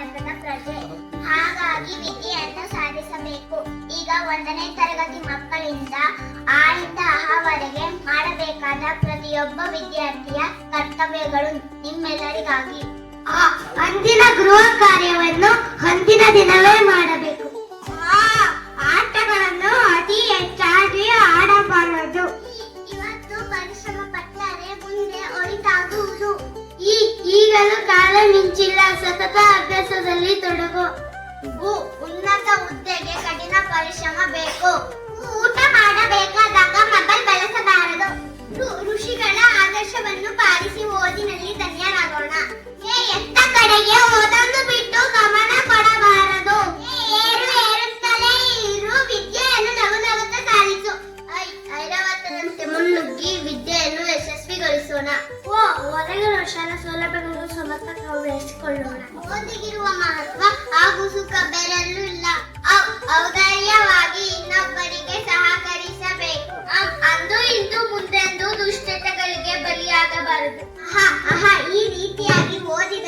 ಭಾರತದ ಪ್ರಜೆ. ಹಾಗಾಗಿ ವಿದ್ಯೆಯನ್ನು ಸಾಧಿಸಬೇಕು. ಈಗ 1ನೇ ತರಗತಿ ಮಕ್ಕಳಿಂದ ಆಯಿಂದ ಅಹವರೆಗೆ ಮಾಡಬೇಕಾದ ಪ್ರತಿಯೊಬ್ಬ ವಿದ್ಯಾರ್ಥಿಯ ಕರ್ತವ್ಯಗಳು ನಿಮ್ಮೆಲ್ಲರಿಗಾಗಿ. ಅಂದಿನ ಗೃಹ ಕಾರ್ಯವನ್ನು ಅಂದಿನ ದಿನವೇ ಮಾಡಬೇಕು. ಆಟಗಳನ್ನು ಅತಿ ಹೆಚ್ಚಾಗಿ ಆಡಬಾರದು. ಇವತ್ತು ಪರಿಶ್ರಮ ಪಟ್ಟರೆ ಮುಂದೆ ಒಳಿತಾಗುವುದು. ಈಗಲೂ ಕಾಲ ಮಿಂಚಿಲ್ಲ. ಸತತ ಅಭ್ಯಾಸದಲ್ಲಿ ತೊಡಗು. ಉನ್ನತ ಹುದ್ದೆಗೆ ಕಠಿಣ ಪರಿಶ್ರಮ ಬೇಕು. ಊಟ ಮಾಡಬೇಕಾದಾಗ ಮೊಬೈಲ್ ಬಳಸಬಾರದು. ಋಷಿಗಳ ಆದರ್ಶವನ್ನು ಪಾಲಿಸಿ ಓದಿನಲ್ಲಿ ಧನ್ಯರಾಗೋಣ. ಎತ್ತ ಕಡೆಗೆ ಓದನ್ನು ಬಿಟ್ಟು ಗಮನ ಕೊಡಬಾರದು. ಏರುತ್ತಲೇ ಇರು. ವಿದ್ಯೆಯನ್ನು ನಗುನಗುತ್ತಾ ಸಾಧಿಸು. ಐರಾವತದಂತೆ ಮುನ್ನುಗ್ಗಿ ವಿದ್ಯೆಯನ್ನು ಯಶಸ್ವಿಗೊಳಿಸೋಣ. ಒದಗಿರುವ ಶಾಲಾ ಸೌಲಭ್ಯಗಳನ್ನು ಸಮರ್ಥವಾಗಿ ಬೆಳೆಸಿಕೊಳ್ಳೋಣ. ಓದಿಗಿರುವ ಮಹತ್ವ ಹಾಗೂ ಸುಖ ಬೇರೆಲ್ಲೂ ಇಲ್ಲ. ಔದಾರ್ಯವಾಗಿ ಇನ್ನೊಬ್ಬರಿಗೆ ಸಹಕರಿಸಬೇಕು. ಅಂದು ಇಂದು ಮುಂದೆಂದು ದುಷ್ಟತೆಗಳಿಗೆ ಬಲಿಯಾಗಬಾರದು. ಈ ರೀತಿಯಾಗಿ ಓದಿದ